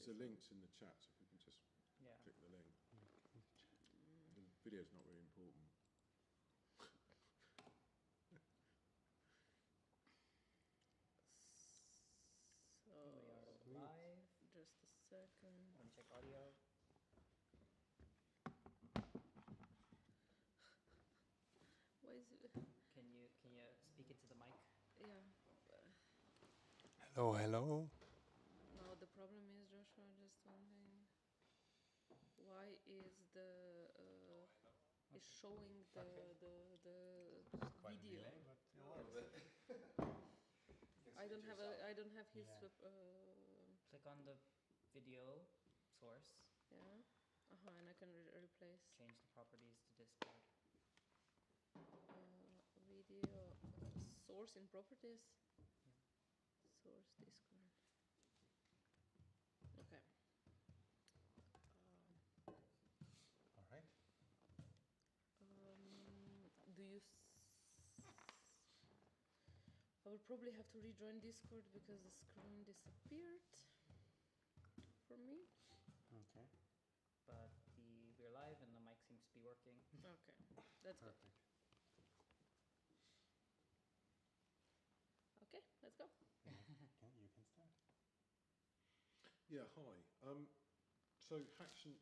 There's the links in the chat, so if we can just click the link. The video's not really important. So we are live. Just a second. Want to check audio? Why is it? Can you speak into the mic? Yeah. Hello, hello. No, the problem is, Joshua, just one thing. Why is the is showing the video? Delay, I don't have his. Yeah. Click on the video source. Yeah. And I can replace. Change the properties to Discord. Video source in properties. Yeah. Source Discord. Okay. All right. Do you? I will probably have to rejoin Discord because the screen disappeared for me. Okay. But we're live and the mic seems to be working. Okay, that's good. Perfect. Okay, let's go. You can start. Yeah, hi. So Haction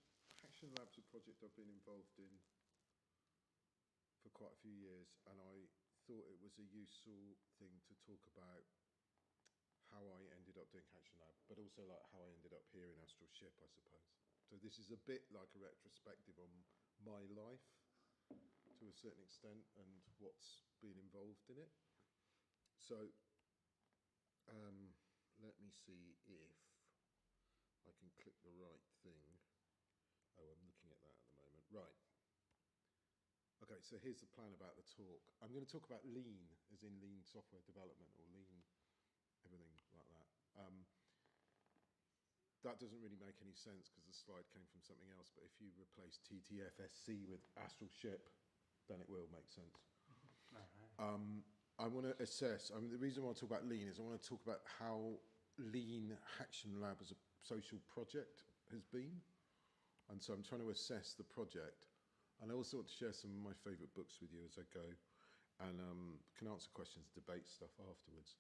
Lab's a project I've been involved in for quite a few years, and I thought it was a useful thing to talk about how I ended up doing Haction Lab, but also like how I ended up here in Astral Ship, I suppose. So this is a bit like a retrospective on my life to a certain extent and what's been involved in it. So let me see if I can click the right thing. Oh, I'm looking at that at the moment. Right. Okay, so here's the plan about the talk. I'm going to talk about lean, as in lean software development or lean everything like that. That doesn't really make any sense because the slide came from something else, but if you replace TTFSC with Astral Ship, then it will make sense. All right. I want to assess, the reason I want to talk about lean is I want to talk about how lean Haction Lab as a social project has been. And so I'm trying to assess the project. And I also want to share some of my favourite books with you as I go, and can answer questions, debate stuff afterwards.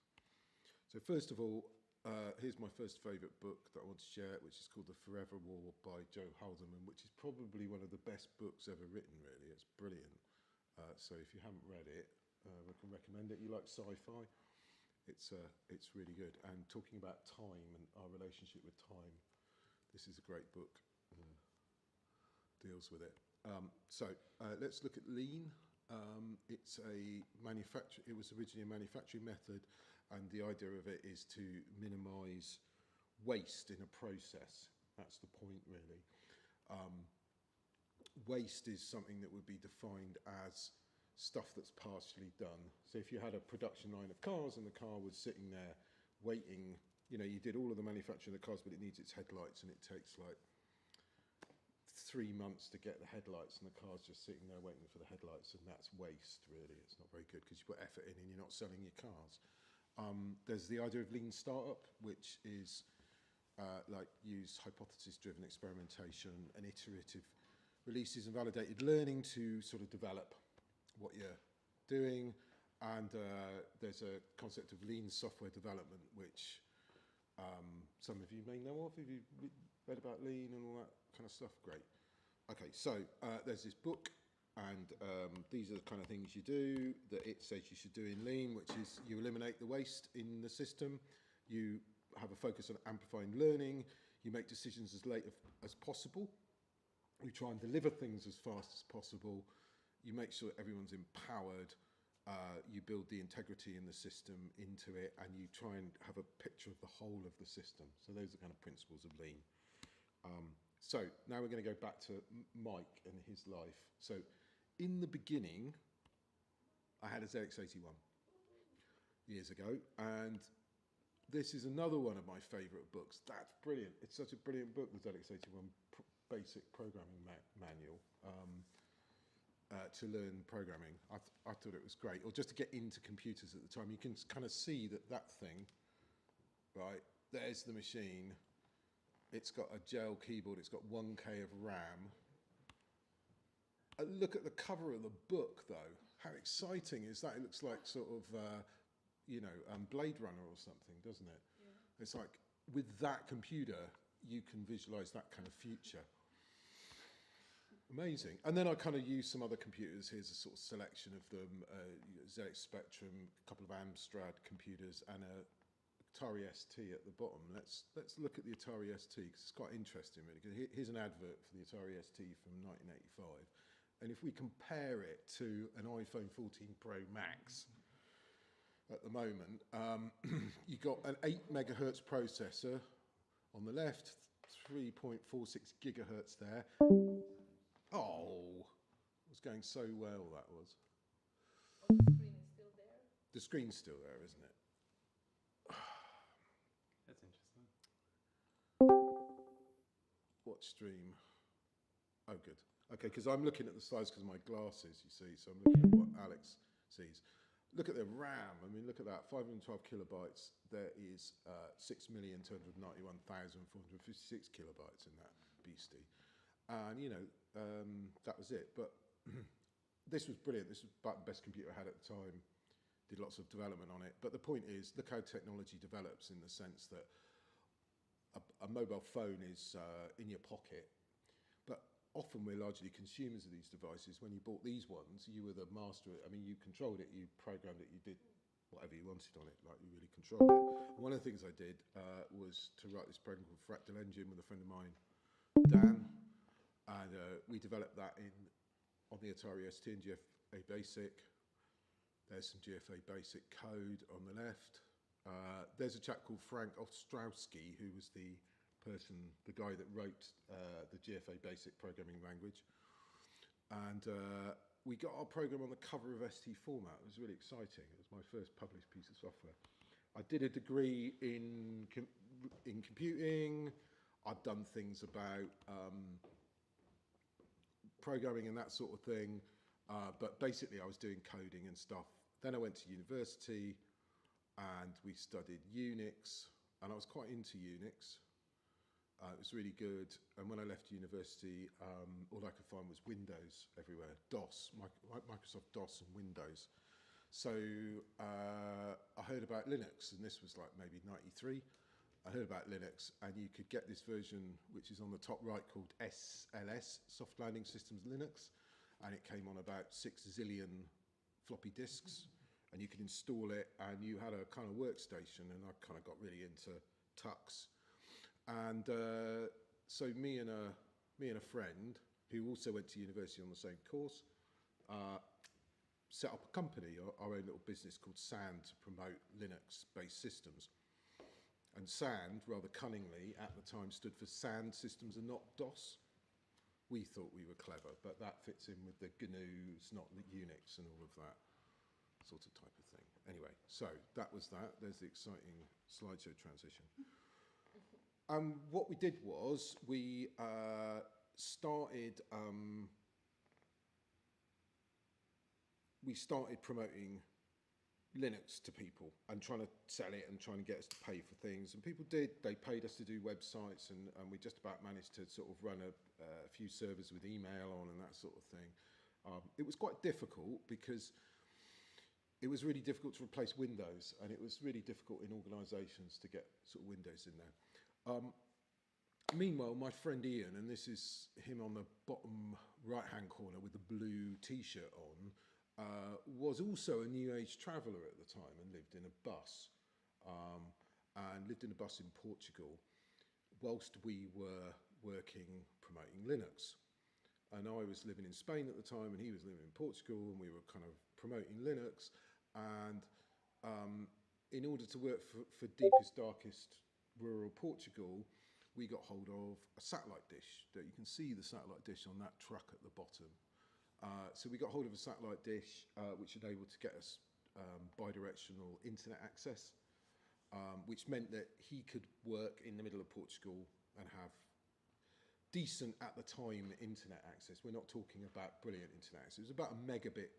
So first of all, here's my first favourite book that I want to share, which is called The Forever War by Joe Haldeman, which is probably one of the best books ever written, really. It's brilliant. So if you haven't read it, I can recommend it. You like sci-fi? It's really good. And talking about time and our relationship with time, this is a great book. Deals with it. So let's look at lean. It was originally a manufacturing method, and the idea of it is to minimise waste in a process. That's the point, really. Waste is something that would be defined as stuff that's partially done. So if you had a production line of cars and the car was sitting there waiting, you did all of the manufacturing of the cars, but it needs its headlights, and it takes like 3 months to get the headlights, and the car's just sitting there waiting for the headlights, and that's waste, really. It's not very good because you put effort in and you're not selling your cars. There's the idea of lean startup, which is use hypothesis-driven experimentation and iterative releases and validated learning to sort of develop what you're doing. And there's a concept of lean software development, which some of you may know of if you've read about lean and all that kind of stuff. Great. Okay, so there's this book, and these are the kind of things you do that it says you should do in lean, which is you eliminate the waste in the system, you have a focus on amplifying learning, you make decisions as late as possible, you try and deliver things as fast as possible, you make sure everyone's empowered, you build the integrity in the system into it, and you try and have a picture of the whole of the system. So those are kind of principles of lean. So now we're going to go back to Mike and his life. So in the beginning, I had a ZX81 years ago, and this is another one of my favourite books. That's brilliant. It's such a brilliant book, the ZX81 Basic Programming Manual. To learn programming. I thought it was great, or just to get into computers at the time. You can kind of see that thing, right, there's the machine, It's got a gel keyboard. It's got 1K of RAM. Look at the cover of the book, though. How exciting is that? It looks like sort of, Blade Runner or something, doesn't it? Yeah. It's like, with that computer, you can visualize that kind of future. Amazing. And then I kind of use some other computers. Here's a sort of selection of them. ZX Spectrum, a couple of Amstrad computers, and a Atari St at the bottom. Let's look at the Atari St, because it's quite interesting, really. Here's an advert for the Atari St from 1985. And if we compare it to an iPhone 14 Pro Max at the moment, you've got an 8 megahertz processor on the left, 3.46 gigahertz there. Oh, it was going so well, that was. Oh, the screen is still there? The screen's still there, isn't it? That's interesting. What stream? Oh, good. Okay, because I'm looking at the slides because of my glasses, you see, so I'm looking at what Alex sees. Look at the RAM. I mean, look at that, 512 kilobytes. There is 6,291,456 kilobytes in that beastie. And, that was it. But this was brilliant. This was about the best computer I had at the time. Did lots of development on it. But the point is, look how technology develops in the sense that a mobile phone is in your pocket. But often we're largely consumers of these devices. When you bought these ones, you were the master. I mean, you controlled it, you programmed it, you did whatever you wanted on it, like you really controlled it. And one of the things I did was to write this program called Fractal Engine with a friend of mine, Dan. And we developed that on the Atari St and GFA Basic. There's some GFA Basic code on the left. There's a chap called Frank Ostrowski, who was the guy that wrote the GFA Basic programming language. And we got our program on the cover of ST format. It was really exciting. It was my first published piece of software. I did a degree in computing. I'd done things about programming and that sort of thing, but basically I was doing coding and stuff. Then I went to university and we studied Unix, and I was quite into Unix. It was really good, and when I left university, all I could find was Windows everywhere, DOS, Microsoft DOS and Windows. So I heard about Linux, and this was like maybe 93. I heard about Linux, and you could get this version, which is on the top right, called SLS, Soft Landing Systems Linux, and it came on about 6 zillion floppy disks, and you could install it, and you had a kind of workstation, and I kind of got really into Tux. And so me and a friend, who also went to university on the same course, set up a company, our own little business called SAND, to promote Linux-based systems. And SAND, rather cunningly, at the time stood for SAND Systems and not DOS. We thought we were clever, but that fits in with the GNUs, not the Unix and all of that sort of type of thing. Anyway, so that was that. There's the exciting slideshow transition. What we did was we started promoting Linux to people and trying to sell it and trying to get us to pay for things, and people did. They paid us to do websites, and we just about managed to sort of run a few servers with email on and that sort of thing. It was quite difficult because it was really difficult to replace Windows, and it was really difficult in organisations to get sort of Windows in there. Meanwhile, my friend Ian, and this is him on the bottom right-hand corner with the blue T-shirt on, was also a New Age traveller at the time and lived in a bus, in Portugal, whilst we were working promoting Linux. And I was living in Spain at the time, and he was living in Portugal, and we were kind of promoting Linux. And in order to work for deepest, darkest rural Portugal, we got hold of a satellite dish. That you can see the satellite dish on that truck at the bottom. So we got hold of a satellite dish which enabled to get us bidirectional internet access, which meant that he could work in the middle of Portugal and have decent, at the time, internet access. We're not talking about brilliant internet access. It was about a megabit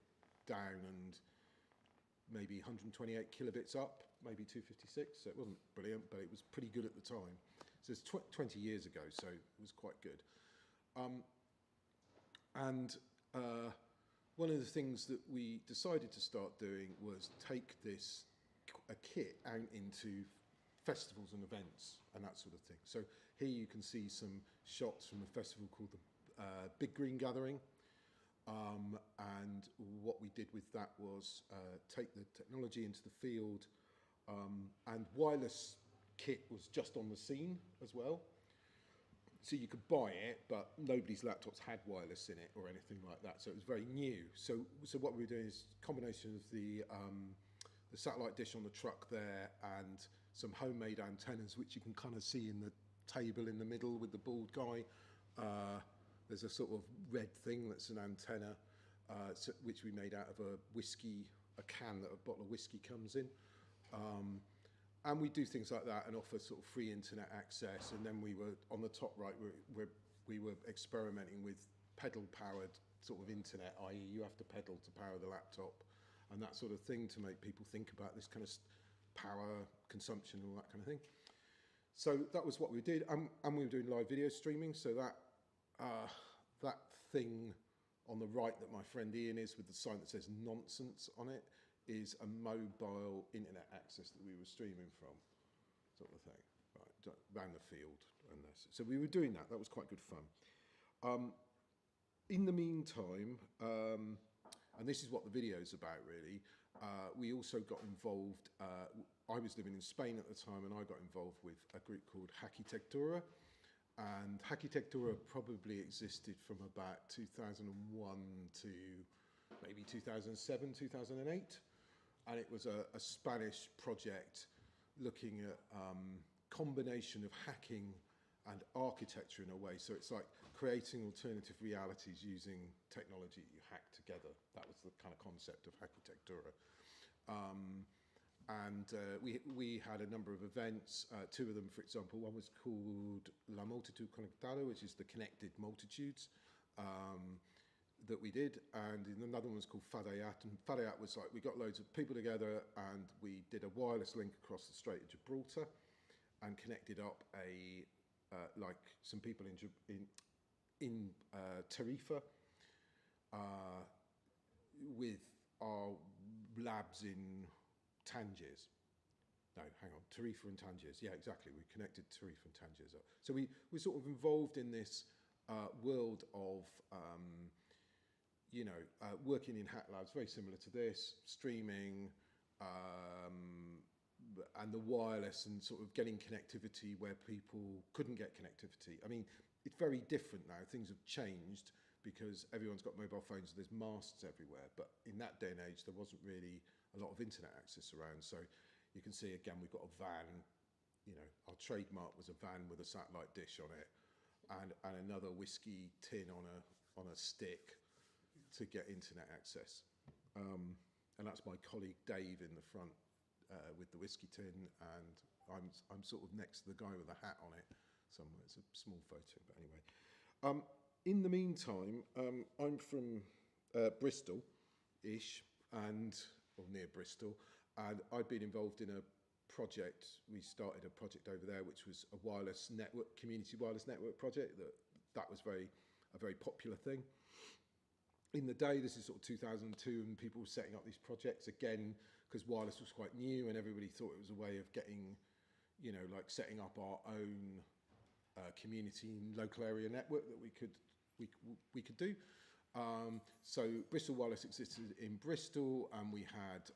down and maybe 128 kilobits up, maybe 256. So it wasn't brilliant, but it was pretty good at the time. So it's 20 years ago, so it was quite good. One of the things that we decided to start doing was take a kit out into festivals and events and that sort of thing. So here you can see some shots from a festival called the Big Green Gathering. And what we did with that was take the technology into the field, and wireless kit was just on the scene as well. So you could buy it, but nobody's laptops had wireless in it or anything like that. So it was very new. So what we were doing is a combination of the satellite dish on the truck there and some homemade antennas, which you can kind of see in the table in the middle with the bald guy. There's a sort of red thing that's an antenna, which we made out of a can that a bottle of whiskey comes in. And we do things like that and offer sort of free internet access. And then we were, on the top right, we were experimenting with pedal-powered sort of internet, i.e. you have to pedal to power the laptop and that sort of thing to make people think about this kind of power consumption and all that kind of thing. So that was what we did. And we were doing live video streaming. So that thing on the right that my friend Ian is with the sign that says nonsense on it is a mobile internet access that we were streaming from, sort of thing, right, around the field. So we were doing that. That was quite good fun. In the meantime, and this is what the video is about really, we also got involved, I was living in Spain at the time, and I got involved with a group called Hackitectura. And Hackitectura probably existed from about 2001 to maybe 2007, 2008. And it was a Spanish project looking at combination of hacking and architecture in a way. So it's like creating alternative realities using technology you hack together. That was the kind of concept of Hackitectura. We had a number of events, two of them, for example. One was called La Multitud Conectada, which is the connected multitudes that we did. And another one was called Fadayat. And Fadayat was like, we got loads of people together and we did a wireless link across the Strait of Gibraltar and connected up like some people in Tarifa with our labs in Tangiers. No, hang on, Tarifa and Tangiers. Yeah, exactly. We connected Tarifa and Tangiers up. So we're sort of involved in this world of, working in hack labs, very similar to this, streaming, and the wireless and sort of getting connectivity where people couldn't get connectivity. I mean, it's very different now. Things have changed because everyone's got mobile phones, there's masts everywhere. But in that day and age, there wasn't really a lot of internet access around. So you can see, again, we've got a van, our trademark was a van with a satellite dish on it and another whiskey tin on a stick to get internet access. And that's my colleague Dave in the front with the whiskey tin, and I'm sort of next to the guy with the hat on it somewhere. It's a small photo, but anyway. In the meantime, I'm from Bristol-ish, or near Bristol, and I'd been involved in a project. We started a project over there, which was a wireless network, community wireless network project. That was a very popular thing. In the day, this is sort of 2002, and people were setting up these projects again because wireless was quite new, and everybody thought it was a way of getting, like setting up our own community and local area network that we could do. So Bristol Wireless existed in Bristol, and we had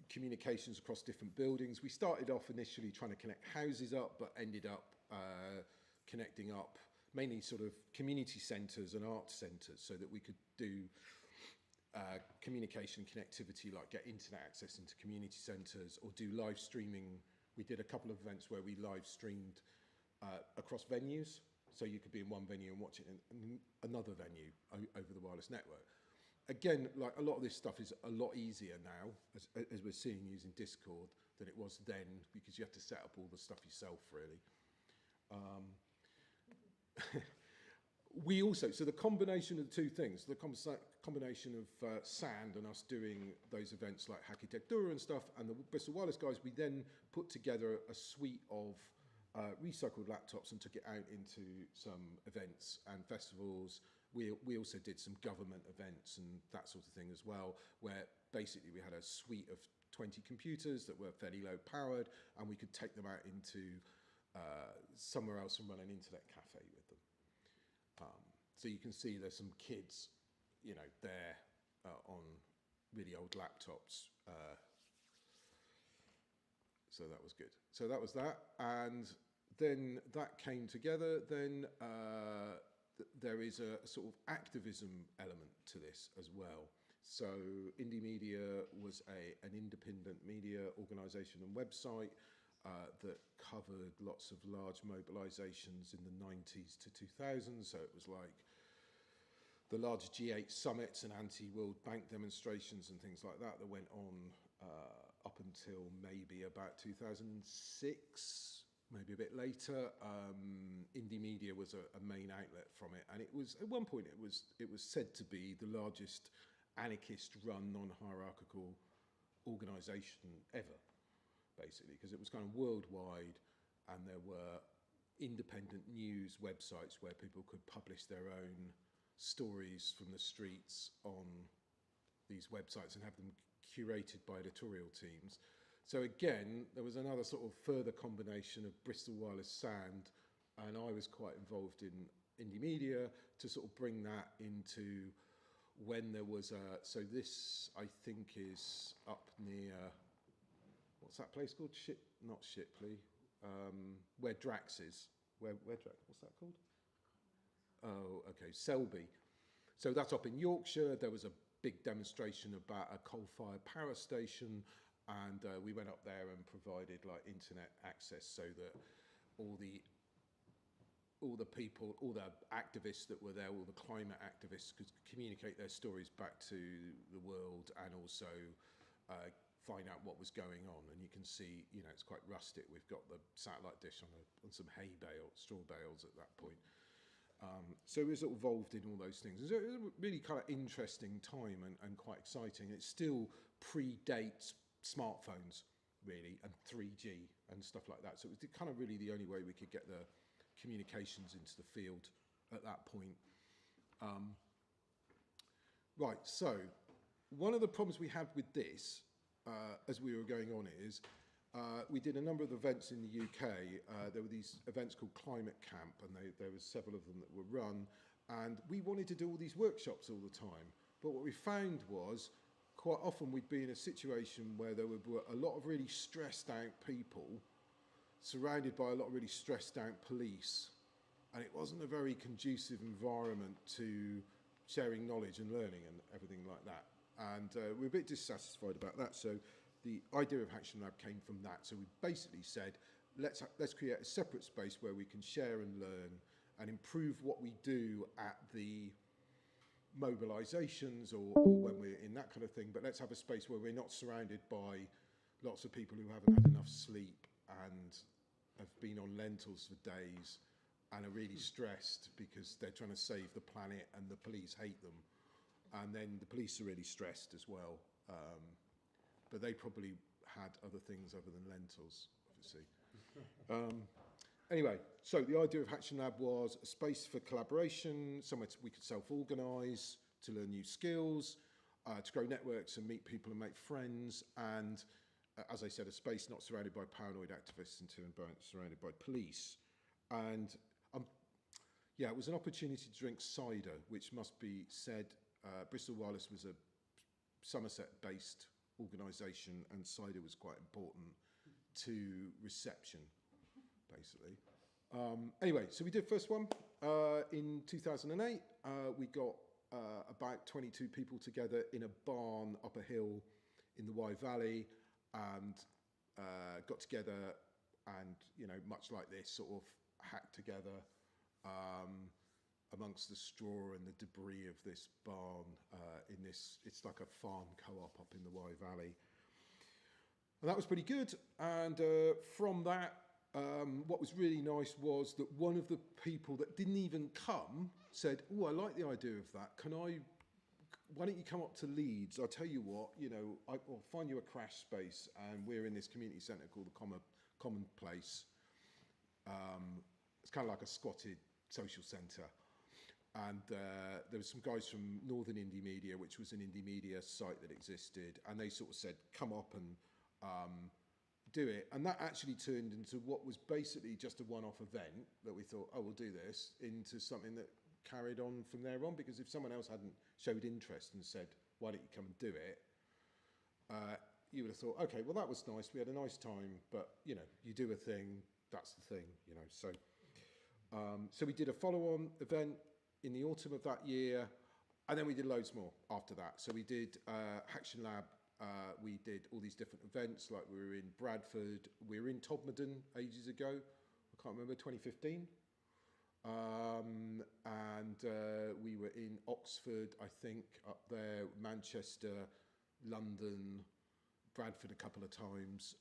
communications across different buildings. We started off initially trying to connect houses up, but ended up connecting up mainly sort of community centres and art centres so that we could do communication connectivity, like get internet access into community centres or do live streaming. We did a couple of events where we live streamed across venues. So you could be in one venue and watch it in another venue over the wireless network. Again, like a lot of this stuff is a lot easier now, as we're seeing using Discord, than it was then, because you have to set up all the stuff yourself, really. We also, so the combination of the two things, the combination of Sand and us doing those events like Hackitectura and stuff, and the Bristol Wireless guys, we then put together a suite of recycled laptops and took it out into some events and festivals. We also did some government events and that sort of thing as well, where basically we had a suite of 20 computers that were fairly low powered, and we could take them out into somewhere else and run an internet cafe with them. So you can see there's some kids, you know, there on really old laptops. So that was good. So that was that. And then that came together. Then there is a sort of activism element to this as well. So Indie Media was an independent media organisation and website that covered lots of large mobilisations in the 90s to 2000s. So it was like the large G8 summits and anti-World Bank demonstrations and things like that went on up until maybe about 2006, maybe a bit later. Indie Media was a main outlet from it, and it was at one point it was said to be the largest anarchist-run, non-hierarchical organisation ever, basically, because it was kind of worldwide, and there were independent news websites where people could publish their own stories from the streets on these websites and have them curated by editorial teams. So again, there was another sort of further combination of Bristol Wireless Sound, and I was quite involved in Indie Media to sort of bring that into when there was a, so this I think is up near, what's that place called? Not Shipley, where Drax is. Where Drax, what's that called? Oh, okay, Selby. So that's up in Yorkshire. There was a big demonstration about a coal-fired power station, and we went up there and provided like internet access so that all the people, all the activists that were there, all the climate activists could communicate their stories back to the world and also find out what was going on. And you can see, you know, it's quite rustic. We've got the satellite dish on some hay bale, straw bales at that point. So we were sort of involved in all those things. It was a really kind of interesting time and quite exciting. It still predates smartphones, really, and 3G and stuff like that. So it was kind of really the only way we could get the communications into the field at that point. Right, so one of the problems we had with this, as we were going on is, we did a number of events in the UK. There were these events called Climate Camp, and there were several of them that were run, and we wanted to do all these workshops all the time. But what we found was, quite often we'd be in a situation where there were a lot of really stressed out people surrounded by a lot of really stressed out police, and it wasn't a very conducive environment to sharing knowledge and learning and everything like that. And we're a bit dissatisfied about that. So the idea of Action Lab came from that. So we basically said, let's create a separate space where we can share and learn and improve what we do at the mobilisations or when we're in that kind of thing. But let's have a space where we're not surrounded by lots of people who haven't had enough sleep and have been on lentils for days and are really stressed because they're trying to save the planet and the police hate them. And then the police are really stressed as well. But they probably had other things other than lentils, obviously. Anyway, so the idea of Action Lab was a space for collaboration, somewhere we could self-organise, to learn new skills, to grow networks and meet people and make friends, and as I said, a space not surrounded by paranoid activists and surrounded by police. And yeah, it was an opportunity to drink cider, which must be said, Bristol Wireless was a Somerset-based organisation, and cider was quite important to reception, basically. Anyway, so we did first one in 2008. We got about 22 people together in a barn up a hill in the Wye Valley, and got together and, you know, much like this, sort of hacked together amongst the straw and the debris of this barn in this, it's like a farm co-op up in the Wye Valley. And that was pretty good. And from that, what was really nice was that one of the people that didn't even come said, oh, I like the idea of that. Why don't you come up to Leeds? I'll tell you what, you know, I'll find you a crash space, and we're in this community centre called the Common Place. It's kind of like a squatted social centre. And there was some guys from Northern Indie Media, which was an indie media site that existed, and they sort of said, come up and do it. And that actually turned into what was basically just a one-off event that we thought, oh, we'll do this, into something that carried on from there on, because if someone else hadn't showed interest and said, why don't you come and do it, you would have thought, okay, well, that was nice, we had a nice time, but, you know, you do a thing, that's the thing, you know. So we did a follow-on event in the autumn of that year, and then we did loads more after that. So we did Action Lab, we did all these different events, like we were in Bradford, we were in Todmorden ages ago, I can't remember, 2015. And we were in Oxford, I think, up there, Manchester, London, Bradford a couple of times.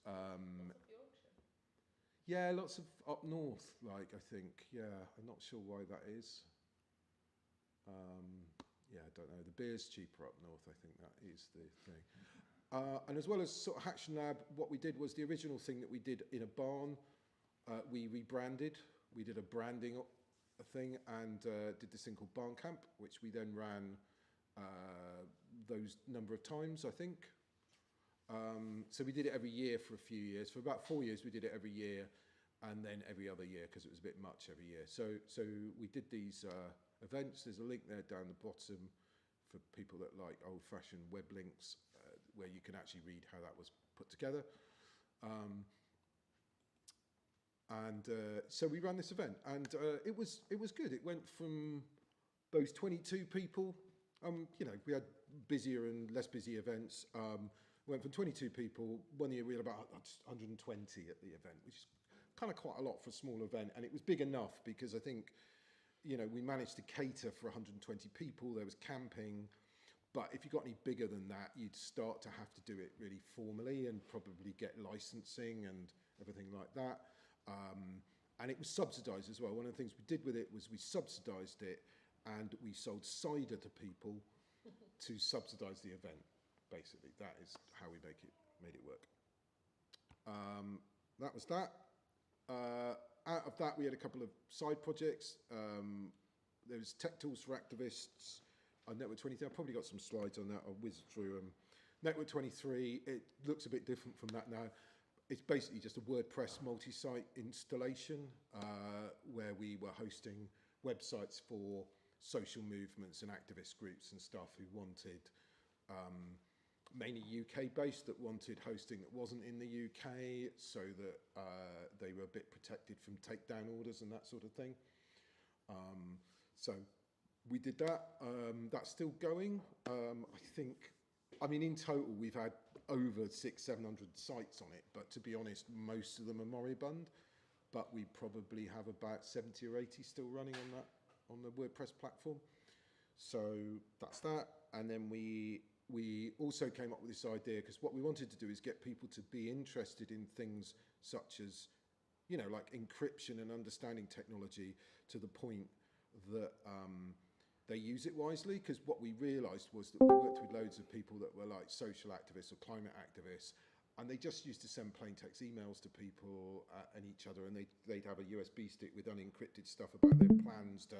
Yeah, lots of up north, like, I think. Yeah, I'm not sure why that is. Yeah, I don't know. The beer's cheaper up north, I think that is the thing. And as well as sort of Action Lab, what we did was the original thing that we did in a barn, we rebranded. We did a branding thing and did this thing called Barn Camp, which we then ran those number of times, I think. So we did it every year for a few years. For about 4 years, we did it every year, and then every other year because it was a bit much every year. So we did these events. There's a link there down the bottom for people that like old-fashioned web links where you can actually read how that was put together. So we ran this event, and it was good. It went from those 22 people. You know, we had busier and less busy events. Went from 22 people. One year we had about 120 at the event, which is kind of quite a lot for a small event. And it was big enough because I think, you know, we managed to cater for 120 people. There was camping. But if you got any bigger than that, you'd start to have to do it really formally and probably get licensing and everything like that. And it was subsidised as well. One of the things we did with it was we subsidised it, and we sold cider to people to subsidise the event. Basically, that is how we made it work. That was that. Out of that, we had a couple of side projects. There was tech tools for activists on Network 23. I've probably got some slides on that. I'll whiz through them. Network 23, it looks a bit different from that now. It's basically just a WordPress multi-site installation where we were hosting websites for social movements and activist groups and stuff who wanted, mainly UK-based, that wanted hosting that wasn't in the UK, so that they were a bit protected from takedown orders and that sort of thing. So we did that. That's still going. I think, I mean, in total, we've had over 600-700 sites on it, but to be honest, most of them are moribund. But we probably have about 70 or 80 still running on the WordPress platform. So that's that. And then we also came up with this idea, because what we wanted to do is get people to be interested in things such as, you know, like encryption and understanding technology to the point that they use it wisely. Because what we realised was that we worked with loads of people that were like social activists or climate activists, and they just used to send plain text emails to people and each other, and they'd have a USB stick with unencrypted stuff about their plans to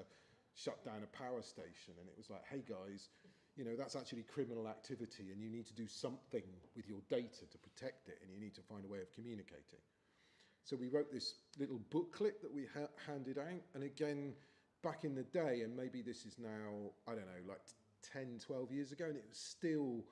shut down a power station. And it was like, hey guys, you know, that's actually criminal activity, and you need to do something with your data to protect it, and you need to find a way of communicating. So we wrote this little booklet that we handed out, and again, back in the day, and maybe this is now, I don't know, like 10, 12 years ago, and it was still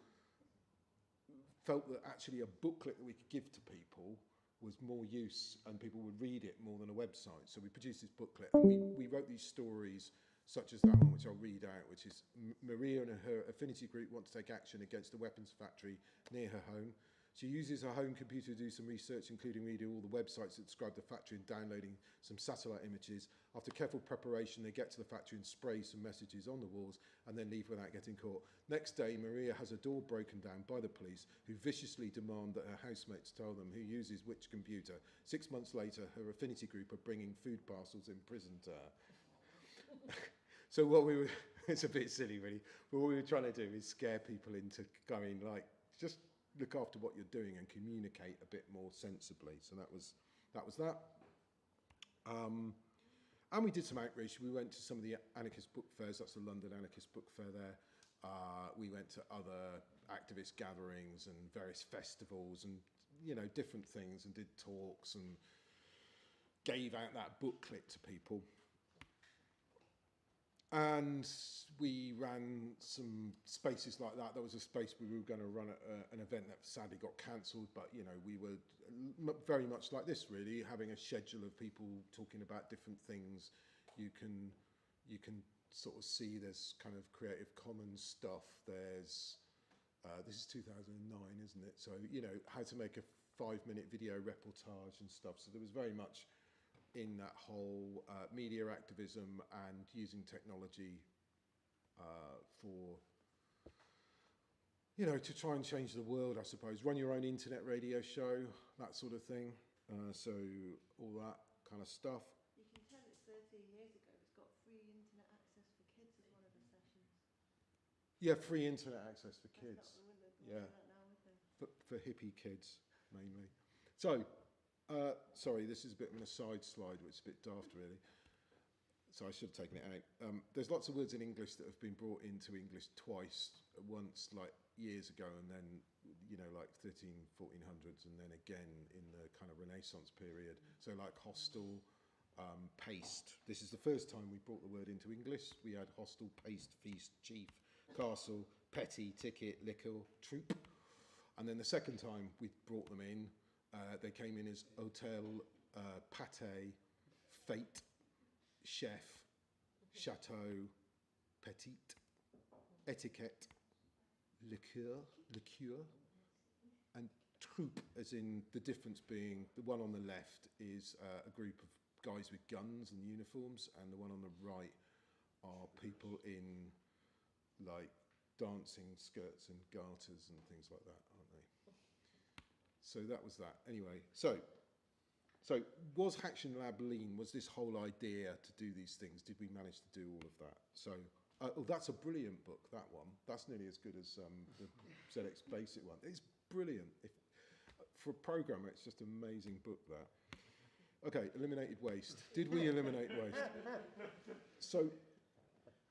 felt that actually a booklet that we could give to people was more use, and people would read it more than a website. So we produced this booklet, and we wrote these stories, such as that one, which I'll read out, which is Maria and her affinity group want to take action against a weapons factory near her home. She uses her home computer to do some research, including reading all the websites that describe the factory and downloading some satellite images. After careful preparation, they get to the factory and spray some messages on the walls and then leave without getting caught. Next day, Maria has a door broken down by the police, who viciously demand that her housemates tell them who uses which computer. 6 months later, her affinity group are bringing food parcels in prison to her. So what we were, it's a bit silly really, but what we were trying to do is scare people into going, like, just look after what you're doing and communicate a bit more sensibly. So that was that. And we did some outreach. We went to some of the anarchist book fairs. That's the London Anarchist Book Fair there. We went to other activist gatherings and various festivals and, you know, different things, and did talks and gave out that booklet to people. And we ran some spaces like that. There was a space we were going to run at an event that sadly got cancelled, but, you know, we were very much like this, really, having a schedule of people talking about different things. You can sort of see there's kind of Creative Commons stuff. There's, this is 2009, isn't it? So, you know, how to make a 5-minute video reportage and stuff. So there was very much in that whole media activism and using technology for, you know, to try and change the world, I suppose. Run your own internet radio show, that sort of thing. So all that kind of stuff. You can tell it's 13 years ago. It's got free internet access for kids as one of the sessions. Yeah, free internet access for kids. Yeah. For hippie kids, mainly. So, sorry, this is a bit of an aside slide, which is a bit daft, really. So I should have taken it out. There's lots of words in English that have been brought into English twice. Once, like, years ago, and then, you know, like 1400s, and then again in the kind of Renaissance period. So, like, hostel, paste. This is the first time we brought the word into English. We had hostel, paste, feast, chief, castle, petty, ticket, liquor, troop. And then the second time we brought them in, they came in as hotel, pâté, fête, chef, chateau, petite, etiquette, liqueur, and troupe, as in the difference being the one on the left is a group of guys with guns and uniforms, and the one on the right are people in, like, dancing skirts and garters and things like that, aren't they? So that was that. Anyway, so was Haction Lab lean? Was this whole idea to do these things? Did we manage to do all of that? So, oh, that's a brilliant book, that one. That's nearly as good as the ZX Basic one. It's brilliant. For a programmer, it's just an amazing book, that. Okay, eliminated waste. Did we eliminate waste? So,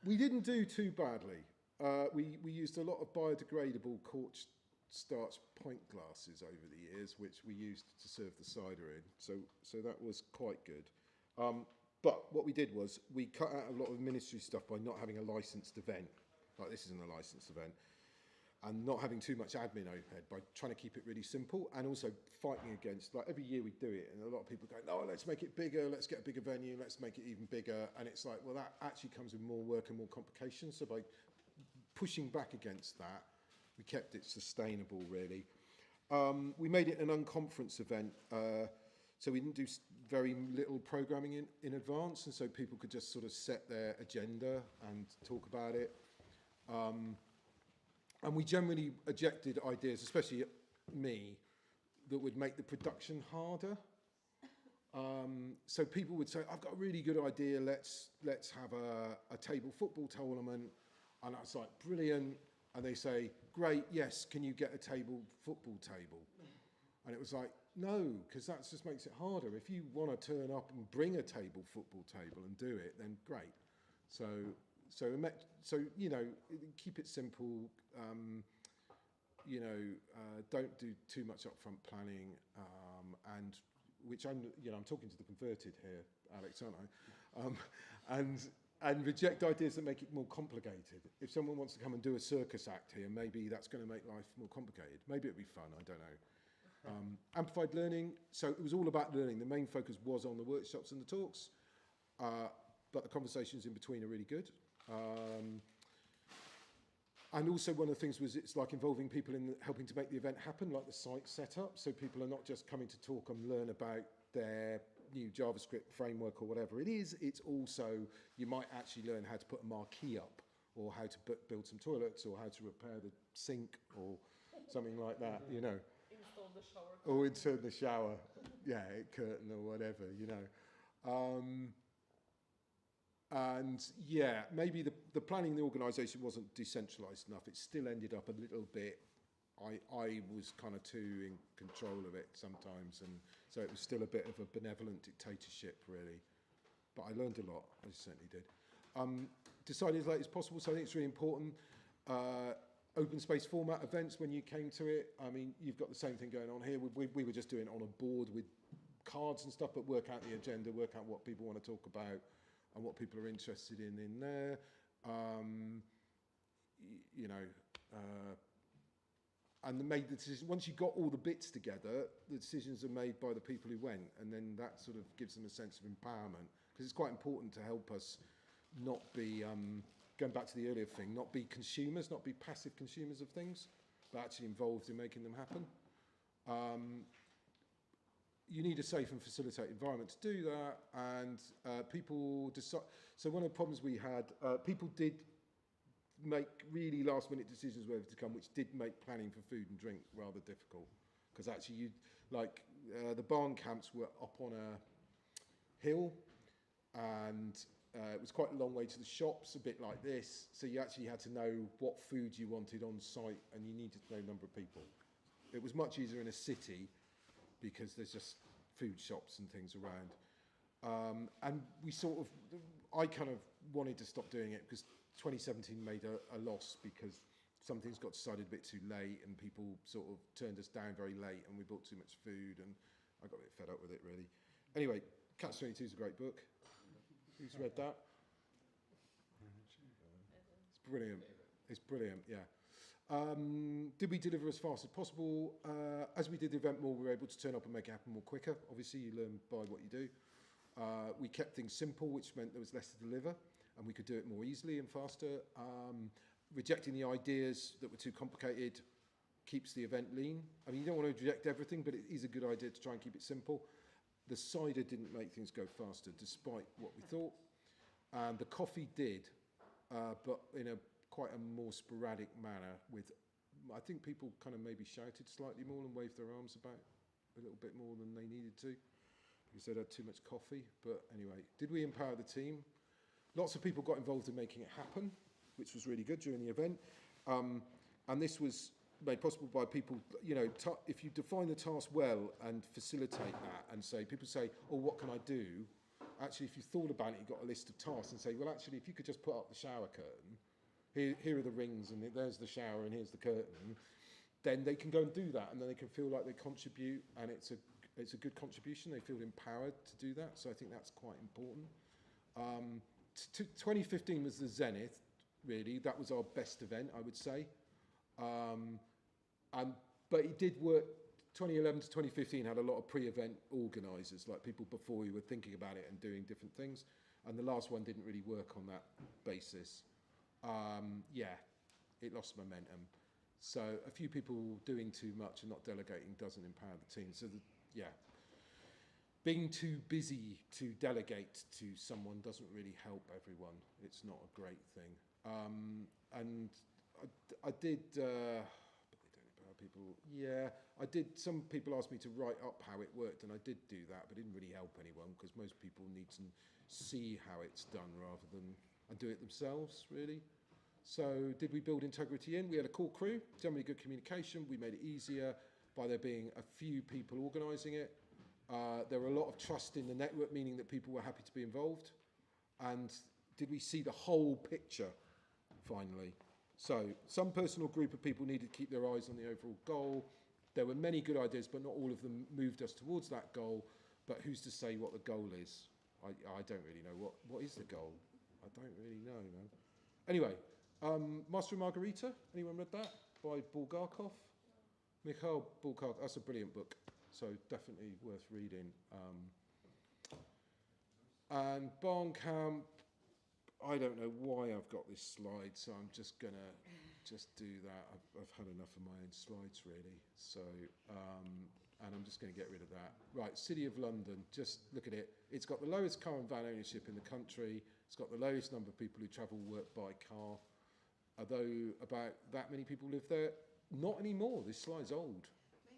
we didn't do too badly. We used a lot of biodegradable cornstarch pint glasses over the years, which we used to serve the cider in. So that was quite good. But what we did was we cut out a lot of ministry stuff by not having a licensed event. Like, this isn't a licensed event. And not having too much admin overhead by trying to keep it really simple, and also fighting against, like, every year we do it, and a lot of people go, no, let's make it bigger, let's get a bigger venue, let's make it even bigger. And it's like, well, that actually comes with more work and more complications. So by pushing back against that, we kept it sustainable, really. We made it an unconference event, so we didn't do very little programming in advance, and so people could just sort of set their agenda and talk about it. And we generally ejected ideas, especially me, that would make the production harder. So people would say, I've got a really good idea, let's have a table football tournament. And I was like, brilliant. And they say, great, yes, can you get a table football table? And it was like, no, because that just makes it harder. If you want to turn up and bring a table football table and do it, then great. So you know, keep it simple. You know, don't do too much upfront planning, and which I'm talking to the converted here, Alex, aren't I? And reject ideas that make it more complicated. If someone wants to come and do a circus act here, maybe that's going to make life more complicated. Maybe it'll be fun, I don't know. Amplified learning, so it was all about learning. The main focus was on the workshops and the talks, but the conversations in between are really good. And also one of the things was it's like involving people in helping to make the event happen, like the site setup, so people are not just coming to talk and learn about their new JavaScript framework or whatever it is. It's also, you might actually learn how to put a marquee up, or how to build some toilets, or how to repair the sink, or something like that, you know. Install the shower. Or insert the shower, yeah, curtain or whatever, you know. And yeah, maybe the planning, the organisation wasn't decentralised enough. It still ended up a little bit I was kind of too in control of it sometimes, and so it was still a bit of a benevolent dictatorship, really. But I learned a lot, I certainly did. Decided as late as possible, so I think it's really important. Open space format events, when you came to it, I mean, you've got the same thing going on here. We were just doing it on a board with cards and stuff, but work out the agenda, work out what people want to talk about and what people are interested in there. You know, and made the decision. Once you got all the bits together, the decisions are made by the people who went, and then that sort of gives them a sense of empowerment, because it's quite important to help us not be, going back to the earlier thing, not be consumers, not be passive consumers of things, but actually involved in making them happen. You need a safe and facilitated environment to do that, and people decide. So one of the problems we had, people did make really last minute decisions whether to come, which did make planning for food and drink rather difficult, because actually the barn camps were up on a hill, and it was quite a long way to the shops, a bit like this, so you actually had to know what food you wanted on site, and you needed to know the number of people. It was much easier in a city because there's just food shops and things around, and I kind of wanted to stop doing it because 2017 made a loss, because some things got decided a bit too late and people sort of turned us down very late, and we bought too much food, and I got a bit fed up with it, really. Anyway, Catch 22 is a great book. Who's read that? It's brilliant. It's brilliant, yeah. Did we deliver as fast as possible? As we did the event more, we were able to turn up and make it happen more quicker. Obviously, you learn by what you do. We kept things simple, which meant there was less to deliver, and we could do it more easily and faster. Rejecting the ideas that were too complicated keeps the event lean. I mean, you don't want to reject everything, but it is a good idea to try and keep it simple. The cider didn't make things go faster, despite what we thought. And the coffee did, but in quite a more sporadic manner. I think people kind of maybe shouted slightly more and waved their arms about a little bit more than they needed to, because they'd had too much coffee. But anyway, did we empower the team? Lots of people got involved in making it happen, which was really good during the event. And this was made possible by people, you know, if you define the task well and facilitate that and say, people say, oh, what can I do? Actually, if you thought about it, you've got a list of tasks and say, well, actually, if you could just put up the shower curtain, here are the rings, and there's the shower, and here's the curtain, then they can go and do that, and then they can feel like they contribute, and it's a good contribution. They feel empowered to do that, so I think that's quite important. 2015 was the zenith, really. That was our best event, I would say. But it did work. 2011 to 2015 had a lot of pre-event organisers, like people before you were thinking about it and doing different things. And the last one didn't really work on that basis. Yeah, it lost momentum. So a few people doing too much and not delegating doesn't empower the team. So yeah, being too busy to delegate to someone doesn't really help everyone. It's not a great thing. And I did, but they don't empower people. Yeah, I did. Some people asked me to write up how it worked, and I did do that, but it didn't really help anyone, because most people need to see how it's done rather than and do it themselves, really. So did we build integrity in? We had a core crew, generally good communication. We made it easier by there being a few people organising it. There were a lot of trust in the network, meaning that people were happy to be involved. And did we see the whole picture, finally? So some personal group of people needed to keep their eyes on the overall goal. There were many good ideas, but not all of them moved us towards that goal. But who's to say what the goal is? I don't really know. What is the goal? I don't really know, no. Anyway, Master and Margarita, anyone read that? By Bulgakov? Mikhail Bulgakov, that's a brilliant book, so definitely worth reading. And Barn Camp, I don't know why I've got this slide, so I'm just going to do that. I've had enough of my own slides, really. So, and I'm just going to get rid of that. Right, City of London, just look at it. It's got the lowest car and van ownership in the country. It's got the lowest number of people who travel work by car. Although about that many people live there, not anymore. This slide's old.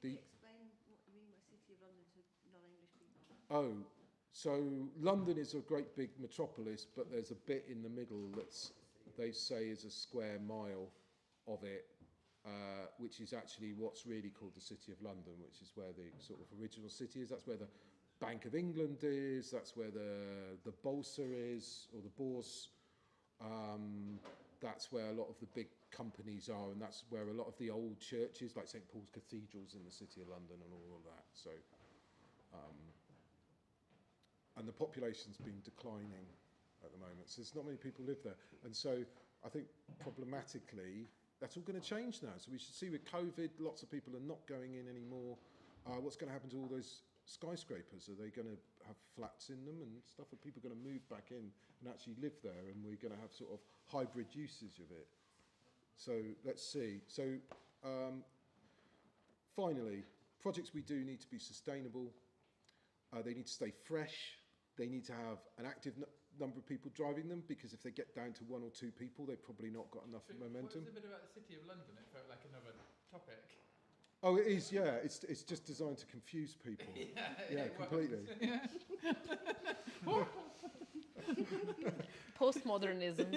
Maybe explain what you mean by City of London to non-English people. Oh, so London is a great big metropolis, but there's a bit in the middle that's, they say, is a square mile of it, which is actually what's really called the City of London, which is where the sort of original city is. That's where the Bank of England is. That's where the Bolsa is, or the Bourse. That's where a lot of the big companies are, and that's where a lot of the old churches, like St Paul's Cathedral's in the City of London and all of that. So, and the population's been declining at the moment, so there's not many people live there. And so I think problematically, that's all going to change now. So we should see with COVID, lots of people are not going in anymore. What's going to happen to all those skyscrapers? Are they going to have flats in them and stuff? Are people going to move back in and actually live there? And we're going to have sort of hybrid usage of it. So let's see. So finally, projects we do need to be sustainable. They need to stay fresh. They need to have an active number of people driving them, because if they get down to 1 or 2 people, they've probably not got enough momentum. What was the bit about the City of London? It felt like another topic. Oh, it is, yeah. It's just designed to confuse people. Yeah, completely. Postmodernism.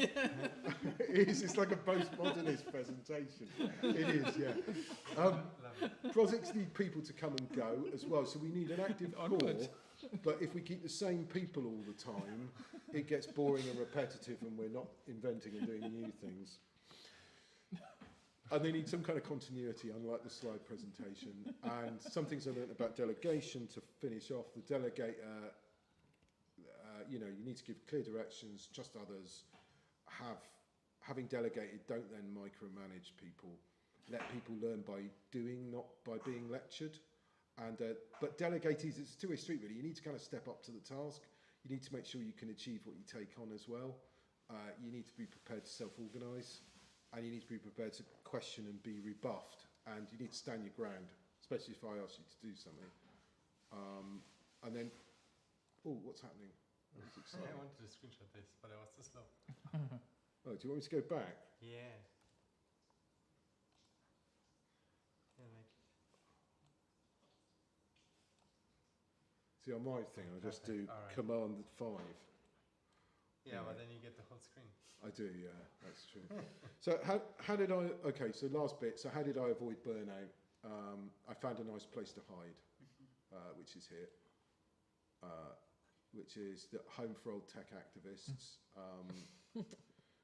It is. It's like a postmodernist presentation. It is, yeah. Projects need people to come and go as well, so we need an active core. But if we keep the same people all the time, it gets boring and repetitive, and we're not inventing and doing new things. And they need some kind of continuity, unlike the slide presentation. And some things I learned about delegation to finish off. The delegator, you need to give clear directions, trust others. Having delegated, don't then micromanage people. Let people learn by doing, not by being lectured. And but delegatees, it's a two-way street really. You need to kind of step up to the task. You need to make sure you can achieve what you take on as well. You need to be prepared to self-organise, and you need to be prepared to question and be rebuffed. And you need to stand your ground, especially if I ask you to do something. And then, what's happening? That's exciting. I wanted to screenshot this, but I was too slow. Oh, do you want me to go back? Yeah. Yeah, like. See, on my thing, I just do All right. Command 5. Yeah, but then you get the whole screen. I do, yeah, that's true. So how did I, okay, so last bit, so how did I avoid burnout? I found a nice place to hide, which is here, which is the Home for Old Tech Activists.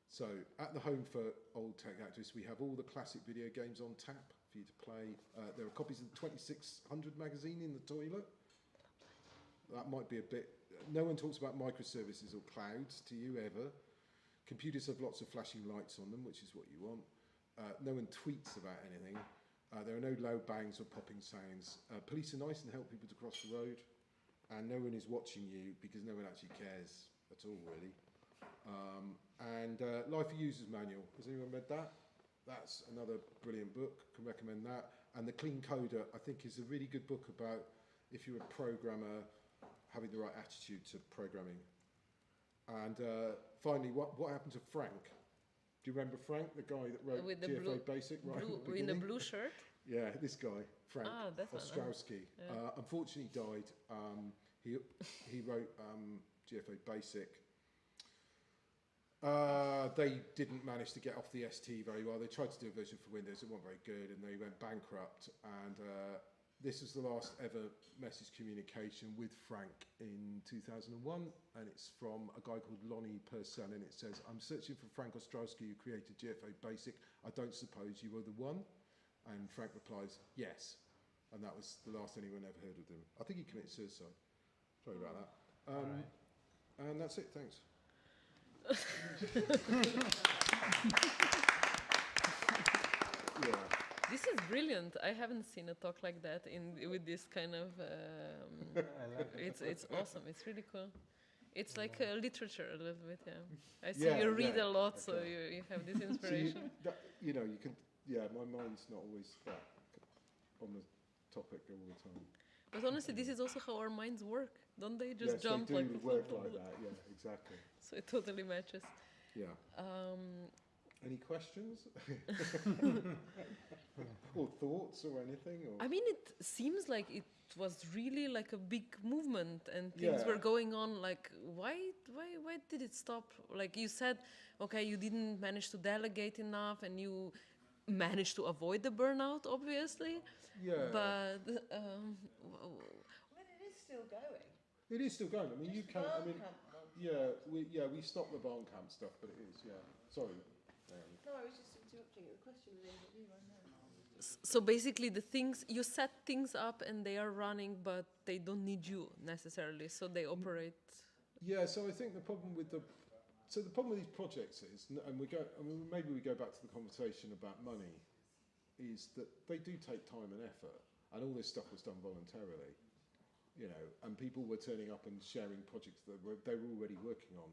So at the Home for Old Tech Activists, we have all the classic video games on tap for you to play. There are copies of the 2600 magazine in the toilet. That might be a bit, no one talks about microservices or clouds to you ever. Computers have lots of flashing lights on them, which is what you want. No one tweets about anything. There are no loud bangs or popping sounds. Police are nice and help people to cross the road. And no one is watching you because no one actually cares at all, really. And Life for Users Manual. Has anyone read that? That's another brilliant book. Can recommend that. And The Clean Coder, I think, is a really good book about if you're a programmer, having the right attitude to programming. And finally, what happened to Frank? Do you remember Frank, the guy that wrote With the GFA Basic right at the blue, in the beginning? blue shirt? Yeah, this guy, Frank That's Ostrowski. Yeah. Unfortunately died. He wrote GFA Basic. They didn't manage to get off the ST very well. They tried to do a version for Windows, it wasn't very good, and they went bankrupt. And this was the last ever message communication with Frank in 2001, and it's from a guy called Lonnie Purcell, and it says, "I'm searching for Frank Ostrowski, who created GFA Basic. I don't suppose you were the one?" And Frank replies, "Yes." And that was the last anyone ever heard of him. I think he committed suicide. Sorry about that. Alright. And that's it, thanks. Yeah. This is brilliant. I haven't seen a talk like that with this kind of. I like it. It's awesome. It's really cool. It's like literature a little bit. Yeah. I see Yeah, you read yeah, a lot, so okay. you have this inspiration. You can. Yeah, my mind's not always on the topic all the time. But honestly, this is also how our minds work, don't they? Just Yes, jump they do like. work like that. Yeah, exactly. So it totally matches. Yeah. Any questions? Or thoughts or anything? Or? I mean, it seems like it was really like a big movement, and things Yeah. were going on. Like, why did it stop? Like you said, okay, you didn't manage to delegate enough, and you managed to avoid the burnout, obviously. Yeah. But I mean, it is still going. It is still going. I mean, Just you the can. I barn mean, camp one. we stopped the barn camp stuff, but it is. Yeah. Sorry. No, I was just interrupting. The question was aimed at you, I know. so basically, the things you set things up and they are running, but they don't need you necessarily, so they operate. Yeah. So I think the problem with these projects is, and we go. I mean, maybe we go back to the conversation about money, is that they do take time and effort, and all this stuff was done voluntarily. You know, and people were turning up and sharing projects that they were already working on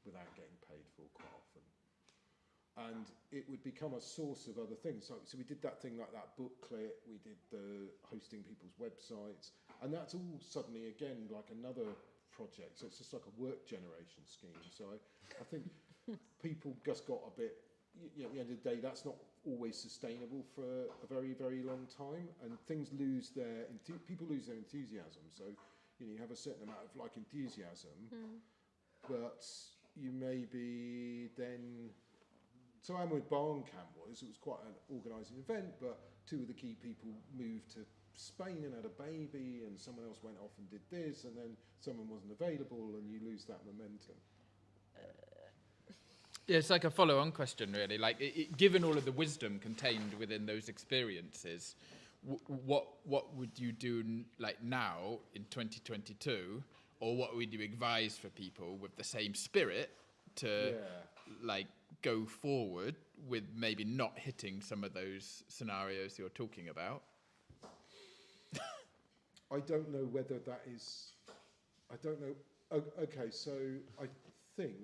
without getting paid for quite often. And it would become a source of other things. So we did that thing like that booklet, we did the hosting people's websites, and that's all suddenly again like another project. So it's just like a work generation scheme. So I think people just got a bit, you know, at the end of the day, that's not always sustainable for a very, very long time, and things lose their people lose their enthusiasm. So you know, you have a certain amount of like enthusiasm, but you maybe then. So Amwood Barn Camp it was quite an organising event, but two of the key people moved to Spain and had a baby, and someone else went off and did this, and then someone wasn't available, and you lose that momentum. Yeah, it's like a follow-on question, really. Like, given all of the wisdom contained within those experiences, what would you do like now in 2022, or what would you advise for people with the same spirit to like go forward with maybe not hitting some of those scenarios you're talking about? I don't know whether that is. I don't know. Okay, so I think.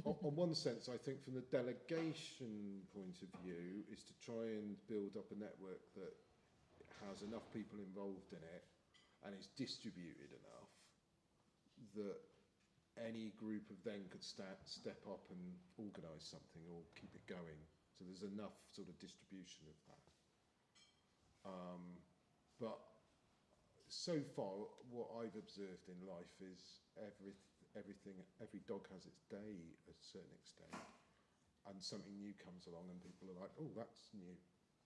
On one sense, I think from the delegation point of view is to try and build up a network that has enough people involved in it and is distributed enough that any group of them could step up and organise something or keep it going. So there's enough sort of distribution of that. But so far, what I've observed in life is every dog has its day at a certain extent, and something new comes along and people are like, oh, that's new.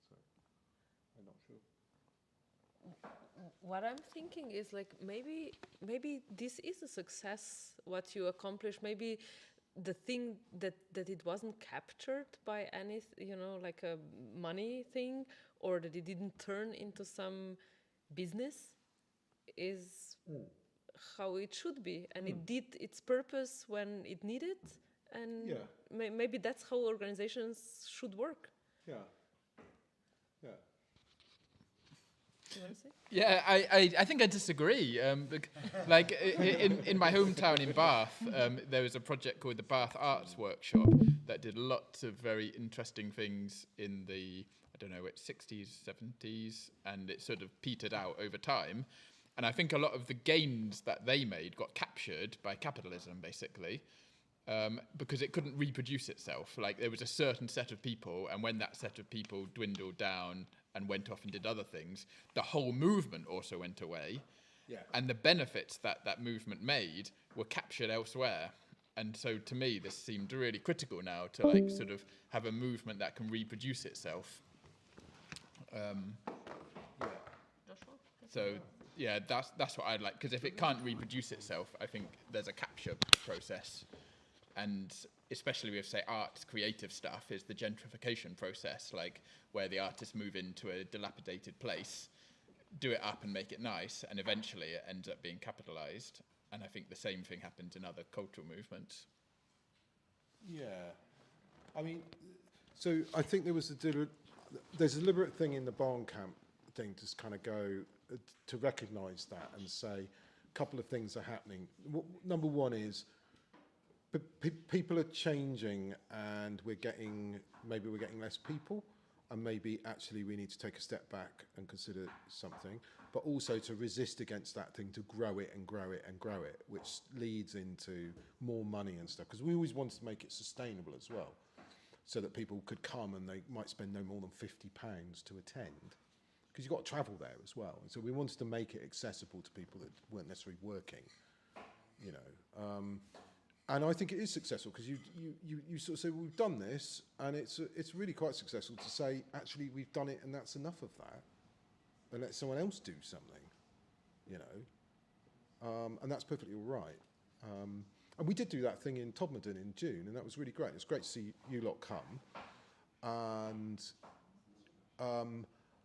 So I'm not sure. What I'm thinking is like maybe this is a success what you accomplished. Maybe the thing that it wasn't captured by any, you know, like a money thing, or that it didn't turn into some business is how it should be, and it did its purpose when it needed, and maybe that's how organizations should work. Yeah. You want to say? Yeah, I think I disagree. Like in my hometown in Bath, there was a project called the Bath Arts Workshop that did lots of very interesting things in the, I don't know, 60s, 70s, and it sort of petered out over time. And I think a lot of the gains that they made got captured by capitalism, basically, because it couldn't reproduce itself. Like, there was a certain set of people, and when that set of people dwindled down and went off and did other things, the whole movement also went away. Yeah. And the benefits that movement made were captured elsewhere. And so, to me, this seemed really critical now to, like, sort of have a movement that can reproduce itself. So... yeah, that's what I'd like, because if it can't reproduce itself, I think there's a capture process, and especially with, say, art, creative stuff, is the gentrification process, like where the artists move into a dilapidated place, do it up and make it nice, and eventually it ends up being capitalized. And I think the same thing happens in other cultural movements. Yeah, I mean, so I think there's a deliberate thing in the barn camp thing to kind of go to recognise that and say a couple of things are happening. Number one is people are changing, and maybe we're getting less people, and maybe actually we need to take a step back and consider something, but also to resist against that thing, to grow it and grow it and grow it, which leads into more money and stuff, because we always wanted to make it sustainable as well, so that people could come and they might spend no more than £50 to attend, because you've got to travel there as well. And so we wanted to make it accessible to people that weren't necessarily working, you know. And I think it is successful because you sort of say, well, we've done this, and it's really quite successful to say, actually, we've done it, and that's enough of that, and let someone else do something, you know, and that's perfectly all right. And we did do that thing in Todmorden in June, and that was really great. It's great to see you lot come,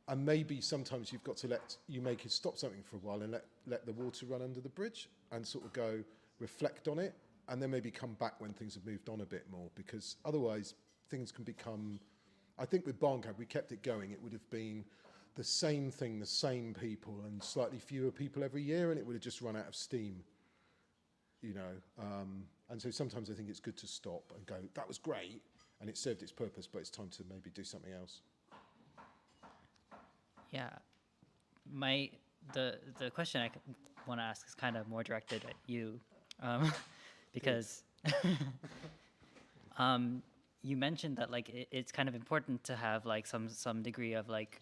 and maybe sometimes you've got to let you make it stop something for a while and let the water run under the bridge and sort of go reflect on it. And then maybe come back when things have moved on a bit more, because otherwise things can become, I think with Barncamp, we kept it going. It would have been the same thing, the same people, and slightly fewer people every year, and it would have just run out of steam, you know. And so sometimes I think it's good to stop and go, that was great, and it served its purpose, but it's time to maybe do something else. Yeah, the question I want to ask is kind of more directed at you. Because you mentioned that like it's kind of important to have like some degree of like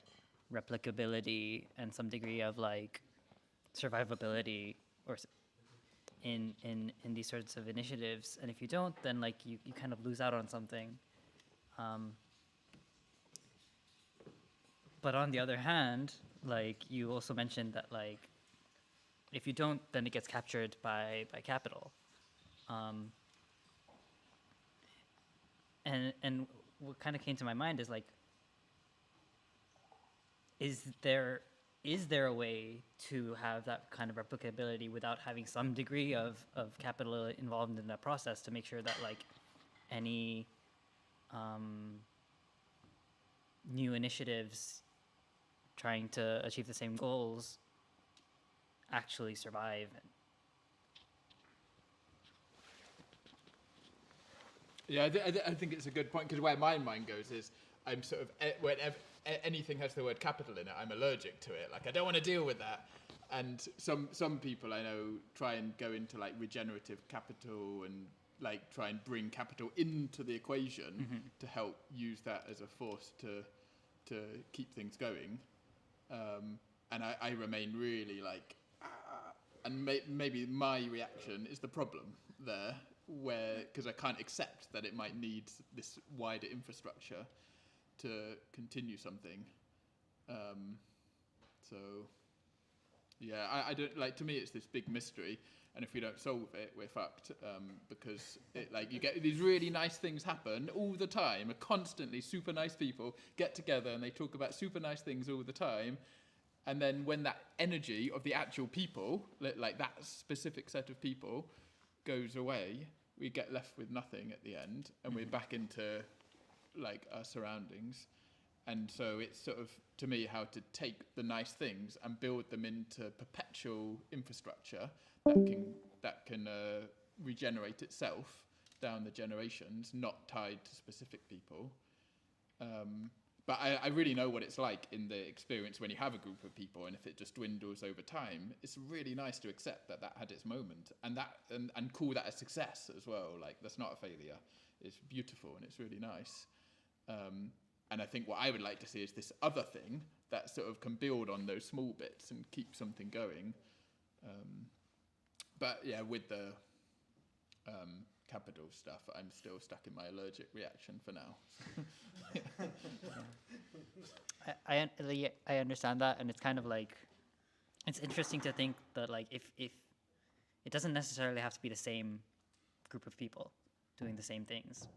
replicability and some degree of like survivability or in these sorts of initiatives, and if you don't, then like you kind of lose out on something. But on the other hand, like you also mentioned that like if you don't, then it gets captured by capital. And what kind of came to my mind is like, is there a way to have that kind of replicability without having some degree of capital involved in that process to make sure that like any new initiatives trying to achieve the same goals actually survive? Yeah, I think it's a good point, because where my mind goes is I'm sort of, whenever anything has the word capital in it, I'm allergic to it. Like, I don't want to deal with that. And some people I know try and go into like regenerative capital and like try and bring capital into the equation to help use that as a force to keep things going. And I remain really like, and maybe my reaction is the problem there, where because I can't accept that it might need this wider infrastructure to continue something. So yeah, I don't like, to me it's this big mystery, and if we don't solve it, we're fucked, because it, like, you get these really nice things happen all the time, constantly super nice people get together and they talk about super nice things all the time, and then when that energy of the actual people, like that specific set of people, goes away, we get left with nothing at the end, and we're back into like our surroundings. And so it's sort of, to me, how to take the nice things and build them into perpetual infrastructure that can regenerate itself down the generations, not tied to specific people. But I really know what it's like in the experience when you have a group of people, and if it just dwindles over time, it's really nice to accept that that had its moment, and call that a success as well. Like, that's not a failure. It's beautiful and it's really nice. And I think what I would like to see is this other thing that sort of can build on those small bits and keep something going. But yeah, with the capital stuff, I'm still stuck in my allergic reaction for now. I understand that, and it's kind of like, it's interesting to think that like if it doesn't necessarily have to be the same group of people doing the same things.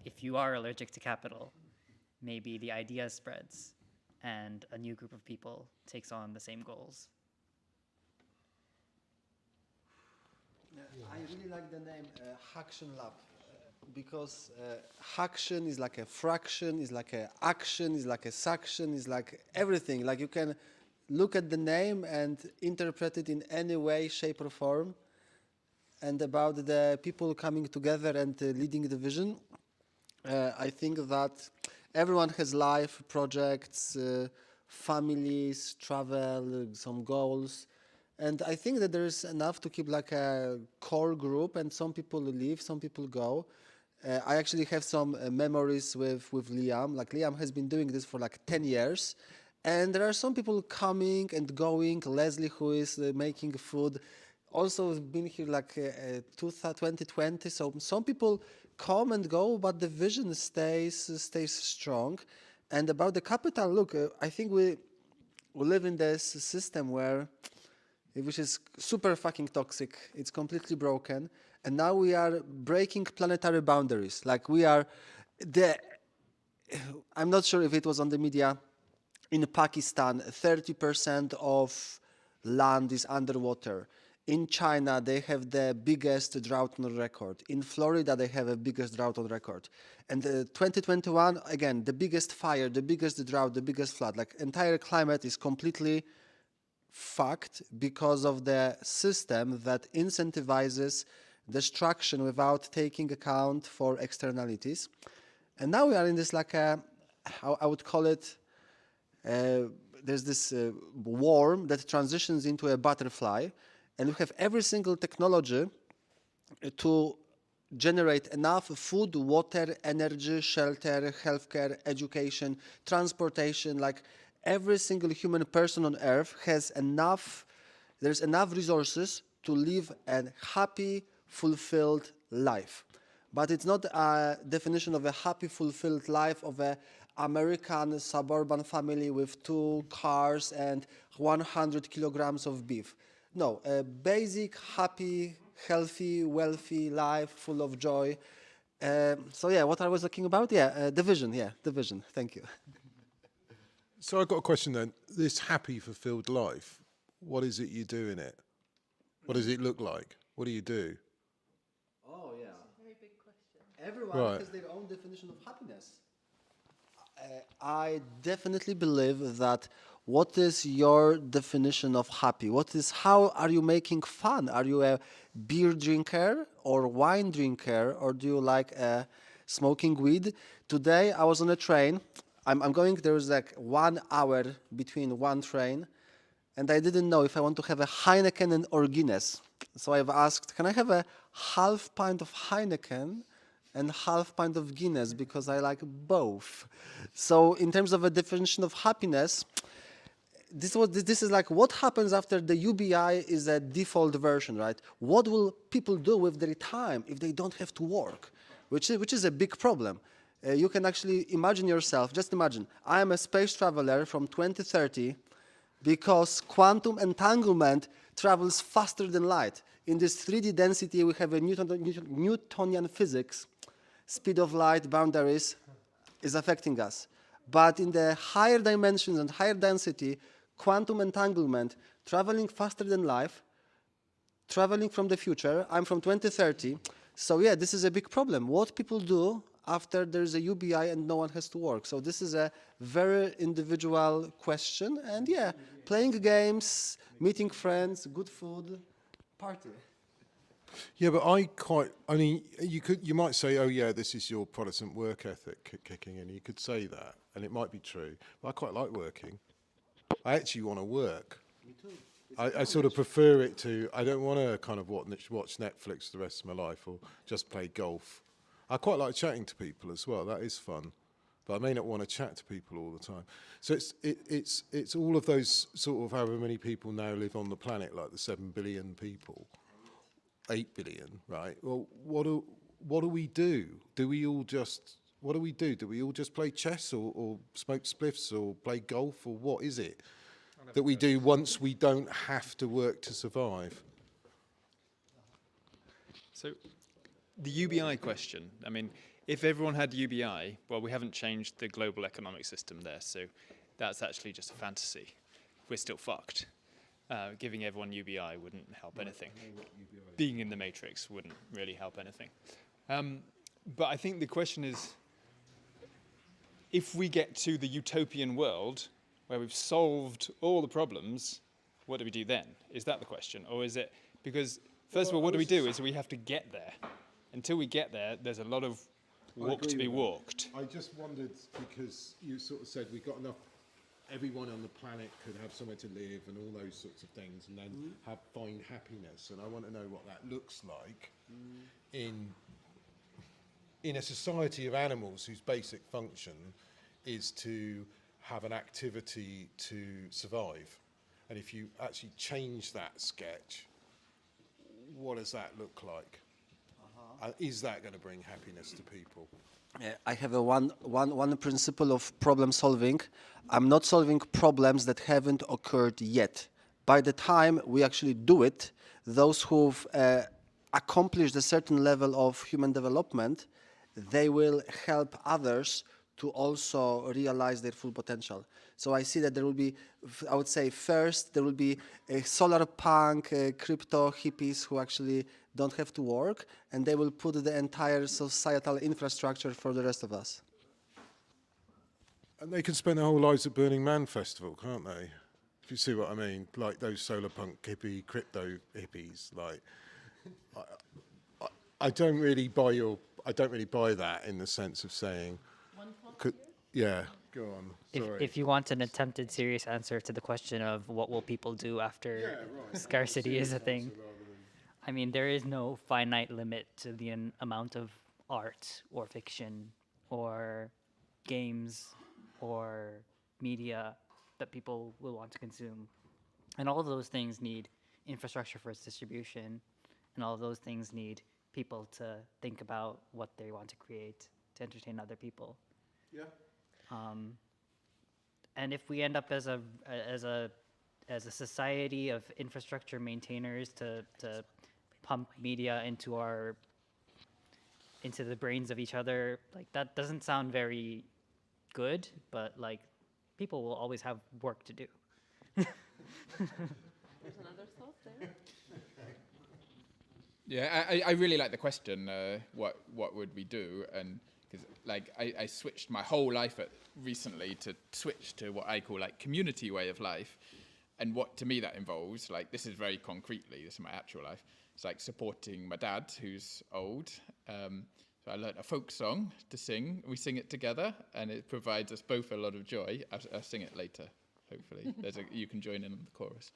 If you are allergic to capital, maybe the idea spreads and a new group of people takes on the same goals. I really like the name Haction Lab, because Haction is like a fraction, is like a action, is like a suction, is like everything. Like, you can look at the name and interpret it in any way, shape or form. And about the people coming together and leading the vision, I think that everyone has life, projects, families, travel, some goals. And I think that there is enough to keep like a core group, and some people leave, some people go. I actually have some memories with Liam. Like, Liam has been doing this for like 10 years. And there are some people coming and going. Leslie, who is making food, also been here like 2020. So some people come and go, but the vision stays strong. And about the capital, look, I think we live in this system which is super fucking toxic. It's completely broken, and now we are breaking planetary boundaries. Like we are the. I'm not sure if it was on the media. In Pakistan, 30% of land is underwater. In China, they have the biggest drought on record. In Florida, they have the biggest drought on record. And 2021, again, the biggest fire, the biggest drought, the biggest flood. Like entire climate is completely fucked because of the system that incentivizes destruction without taking account for externalities. And now we are in this like how I would call it, there's this worm that transitions into a butterfly, and we have every single technology to generate enough food, water, energy, shelter, healthcare, education, transportation. Like every single human person on earth has enough, there's enough resources to live a happy, fulfilled life. But it's not a definition of a happy, fulfilled life of a American suburban family with 2 cars and 100 kilograms of beef. No, a basic, happy, healthy, wealthy life full of joy. So yeah, what I was talking about? Yeah, division. Thank you. So I've got a question then. This happy, fulfilled life, what is it you do in it? What does it look like? What do you do? Oh yeah. That's a very big question. Everyone Right. has their own definition of happiness. I definitely believe that what is your definition of happy? How are you making fun? Are you a beer drinker or wine drinker, or do you like smoking weed? Today I was on a train. I'm going, there was like 1 hour between one train, and I didn't know if I want to have a Heineken or Guinness. So I've asked, can I have a half pint of Heineken and half pint of Guinness, because I like both. So in terms of a definition of happiness, this is like what happens after the UBI is a default version, right? What will people do with their time if they don't have to work? Which is a big problem. You can actually imagine yourself, just imagine, I am a space traveler from 2030 because quantum entanglement travels faster than light. In this 3D density, we have a Newtonian physics. Speed of light, boundaries is affecting us. But in the higher dimensions and higher density, quantum entanglement, traveling faster than light, traveling from the future, I'm from 2030. So yeah, this is a big problem. What people do after there's a UBI and no one has to work. So this is a very individual question. And yeah, playing games, meeting friends, good food, party. Yeah, but you might say, oh yeah, this is your Protestant work ethic kicking in. You could say that, and it might be true. But I quite like working. I actually want to work. Me too. I sort of prefer it to, I don't want to kind of watch Netflix the rest of my life or just play golf. I quite like chatting to people as well. That is fun. But I may not want to chat to people all the time. So it's all of those sort of however many people now live on the planet, like the 7 billion people. 8 billion, right? Well, what do we do? What do we do? Do we all just play chess or smoke spliffs or play golf, or what is it that we do once we don't have to work to survive? So the UBI question, I mean, if everyone had UBI, well, we haven't changed the global economic system there, so that's actually just a fantasy. We're still fucked. Giving everyone UBI wouldn't help anything. Being in the matrix wouldn't really help anything. But I think the question is, if we get to the utopian world where we've solved all the problems, what do we do then? Is that the question? Or is it, because first of all, what do we do is we have to get there. Until we get there, there's a lot of walk to be walked. I just wondered, because you sort of said we've got enough, everyone on the planet could have somewhere to live and all those sorts of things, and then find happiness. And I want to know what that looks like in a society of animals whose basic function is to have an activity to survive. And if you actually change that sketch what does that look like? Is that going to bring happiness to people? I have a one principle of problem solving. I'm not solving problems that haven't occurred yet. By the time we actually do it, those who've accomplished a certain level of human development, they will help others to also realize their full potential. So I see that there will be, I would say, first there will be a solar punk, crypto hippies who actually don't have to work, and they will put the entire societal infrastructure for the rest of us. And they can spend their whole lives at Burning Man Festival, can't they? If you see what I mean, like those solar punk hippie, crypto hippies. Like, I don't really buy that in the sense of saying, yeah, go on. Sorry. If you want an attempted serious answer to the question of what will people do after scarcity is a thing, I mean, there is no finite limit to the amount of art or fiction or games or media that people will want to consume. And all of those things need infrastructure for its distribution, and all of those things need people to think about what they want to create to entertain other people. Yeah. And if we end up as a society of infrastructure maintainers to pump media into the brains of each other, like, that doesn't sound very good, but like, people will always have work to do. There's another thought there. Yeah, I really like the question, what would we do? And because like I switched my whole life recently to switch to what I call like community way of life. And what to me that involves, like, this is very concretely, this is my actual life. It's like supporting my dad, who's old. So I learned a folk song to sing. We sing it together, and it provides us both a lot of joy. I'll sing it later, hopefully. You can join in on the chorus.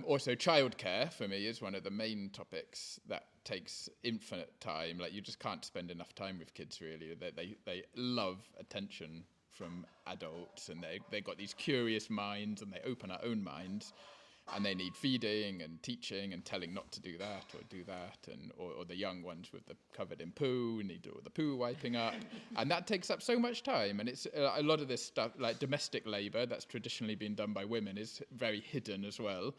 Also, childcare for me is one of the main topics that takes infinite time. Like, you just can't spend enough time with kids, really. They love attention from adults, and they got these curious minds, and they open our own minds, and they need feeding and teaching and telling not to do that or do that, and or the young ones with the covered in poo need all the poo wiping up, and that takes up so much time. And it's a lot of this stuff, like domestic labour that's traditionally been done by women, is very hidden as well.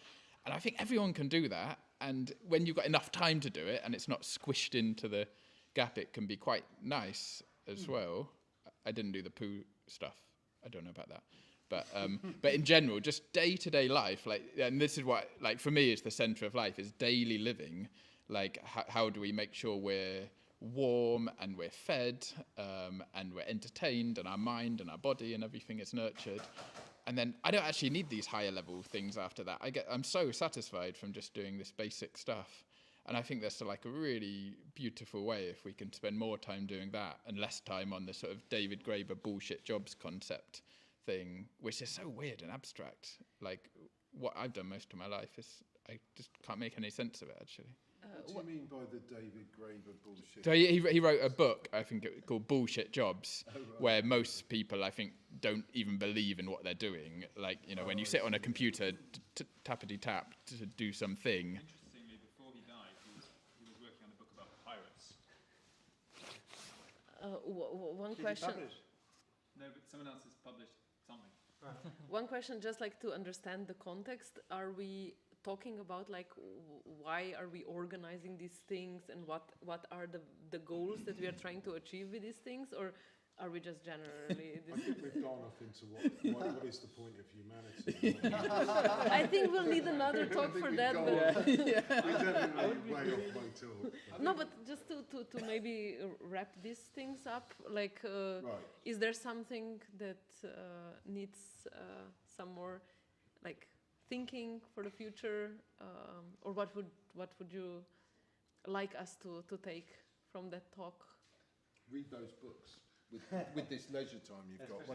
And I think everyone can do that, and when you've got enough time to do it and it's not squished into the gap, it can be quite nice as well. I didn't do the poo stuff. I don't know about that. But in general, just day-to-day life, like, and this is what, like, for me, is the centre of life, is daily living. Like, how do we make sure we're warm and we're fed and we're entertained, and our mind and our body and everything is nurtured. And then I don't actually need these higher level things after that. I'm so satisfied from just doing this basic stuff. And I think that's like a really beautiful way if we can spend more time doing that and less time on the sort of David Graeber bullshit jobs concept thing, which is so weird and abstract. Like, what I've done most of my life is, I just can't make any sense of it, actually. What do you mean by the David Graeber bullshit? So he wrote a book, I think called Bullshit Jobs, where most people, I think, don't even believe in what they're doing. Like, you know, when you sit on a computer, tappity-tap to do something. Interestingly, before he died, he was working on a book about pirates. One question. No, but someone else has published something. One question, just like to understand the context. Are we talking about, like, why are we organizing these things, and what are the goals that we are trying to achieve with these things, or are we just generally? I think we've gone off into what is the point of humanity? I think we'll need another talk for that. We're definitely way off my tool. No, but just to maybe wrap these things up, like, is there something that needs some more, like, thinking for the future, or what would you like us to take from that talk? Read those books with this leisure time you've got.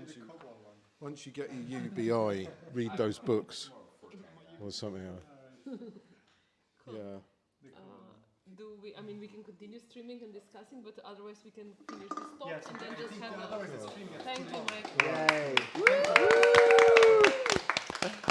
Once you get your UBI, read those books or something else. Cool. Yeah. Do we? I mean, we can continue streaming and discussing, but otherwise we can finish this talk and then just have. Thank you, Mike. Yay.